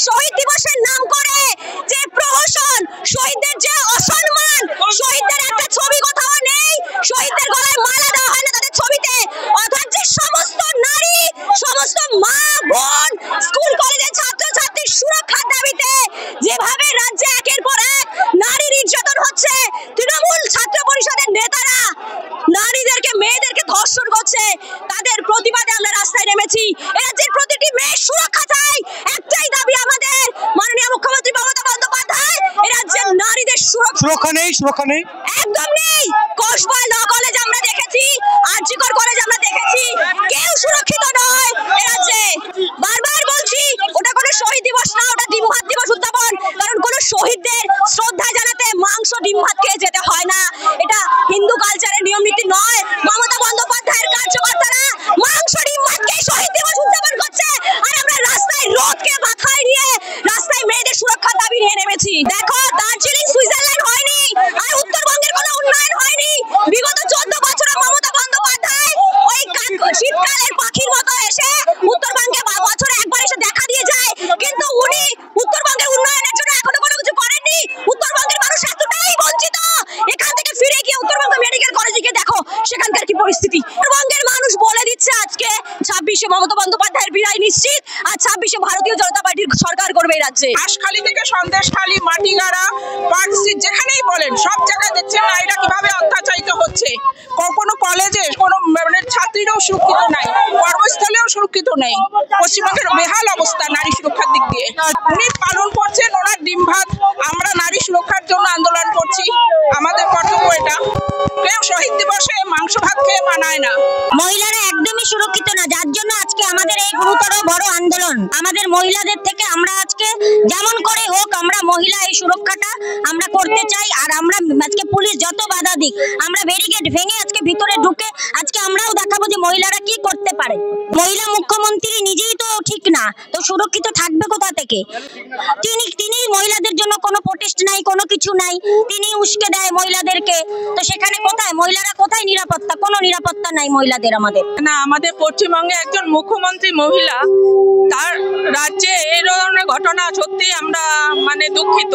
শহীদ দিবসের নাম করে যে প্রহসন, শহীদদের যে অসম্মান, শহীদদের একটা ছবি কোথাও নেই, শহীদদের গলায় মালা দেওয়া হয় না তাদের ছবিতে, অর্থাৎ যে সমস্ত নারী, সমস্ত মা বোন স্কুল কলেজের ছাত্রছাত্রীর সুরক্ষার দাবিতে যেভাবে রাজ্যে একের পর এক নারী নির্যাতন হচ্ছে, তৃণমূল ছাত্র পরিষদের নেতারা নারীদেরকে মেয়েদেরকে ধর্ষণ করছে, তাদের প্রতিবাদে আমরা রাস্তায় নেমেছি। রাজ্যের প্রতিটি মেয়ের সুরক্ষা চাই, একটাই দাবি আমাদের, মাননীয় মুখ্যমন্ত্রী মমতা বন্দ্যোপাধ্যায় এ রাজ্যের নারীদের সুরক্ষা নেই, একদম নেই। কসবা ল কলেজ আমরা দেখেছি, আরজিকর কলেজ আমরা দেখেছি, কেউ সুরক্ষিত নয় এ রাজ্যে। বারবার বলছি ওটা কোনো শহীদ দিবস না, ওটা ডিম ভাত দিবস উদযাপন, কারণ কোনো শহীদদের শ্রদ্ধা জানাতে মাংস ডিম ভাত খেয়ে যেতে হয় না, এটা হিন্দু কালচারের নিয়ম নীতি নয়। মমতা বন্দ্যোপাধ্যায়ের কার্যকর্তারা মাংস ডিম ভাত খেয়ে শহীদ দিবস উদযাপন করছে, আর আমরা রাস্তায় রোদকে মাথায় নিয়ে রাস্তায় মেয়েদের সুরক্ষার দাবি নিয়ে নেমেছি। দেখো, দার্জিলিং সুইজারল্যান্ড হয়নি, আর উত্তরবঙ্গের কোনো উন্নয়ন হয়নি। বিগত 14 বছরে মমতা বন্দ্যোপাধ্যায় ওই শীতকালের পাখির মতো এসে উত্তরবঙ্গে বছরে একবার এসে দেখা দিয়ে যায়, কিন্তু উনি উত্তরবঙ্গের উন্নয়নের জন্য এখনো কোনো কিছু করেননি। উত্তরবঙ্গের মানুষ এতটাই বঞ্চিত, এখান থেকে ফিরে গিয়ে উত্তরবঙ্গ মেডিকেল কলেজে গিয়ে দেখো সেখানকার কি পরিস্থিতি। উত্তরবঙ্গের মানুষ বলে দিচ্ছে আজকে 26শে মমতা বন্দ্যোপাধ্যায়ের বিদায় নিশ্চিত, আর 26শে ভারতীয় জনতা পার্টির সরকার করবে এই রাজ্যে। হাঁসখালি থেকে সন্দেশখালি, মাটিগাড়া, পার্কস্ট্রিট যেখানেই বলেন সব জায়গায় দেখছেন নারীরা কিভাবে অত্যাচারিত হচ্ছে। কোনো কলেজে কোনো ছাত্রীরাও সুরক্ষিত নাই, কর্মস্থলেও সুরক্ষিত নেই। পশ্চিমবঙ্গের বেহাল অবস্থা নারী সুরক্ষার দিক দিয়ে। উনি পালন করছেন ওনার ডিম ভাত, আমরা নারী সুরক্ষার জন্য আন্দোলন করছি, আমাদের কর্তব্য এটা। কেউ শহীদ দিবসে মাংস ভাত খেয়ে মানায় না। মহিলারা একদমই সুরক্ষিত না, যার জন্য আজকে আমাদের এই গুরুতর বড় আন্দোলন। আমাদের মহিলাদের থেকে আমরা আজকে যেমন করে হোক আমরা মহিলা এই সুরক্ষাটা আমরা করতে চাই, আর আমরা আজকে পুলিশ যত বাধা দিক আমরা ব্যারিকেড ভেঙে আজকে ভিতরে ঢুকে আজকে আমরাও দেখাবো যে মহিলারা কি করতে পারে। মহিলা মুখ্যমন্ত্রী নিজেই তো ঠিক না, তো সুরক্ষিত থাকবে কোথা থেকে? তিনি মহিলাদের জন্য কোনো প্রোটেস্ট নাই, কোনো কিছু নাই, তিনি উস্কে দেয় মহিলাদেরকে, তো সেখানে কোথায় মহিলারা, কোথায় নিরাপত্তা? কোনো নিরাপত্তা নাই মহিলাদের আমাদের। না, আমাদের পশ্চিমবঙ্গে একজন মুখ্যমন্ত্রী মহিলা, তার রাজ্যে এই ধরনের ঘটনা সত্যি আমরা দুঃখিত।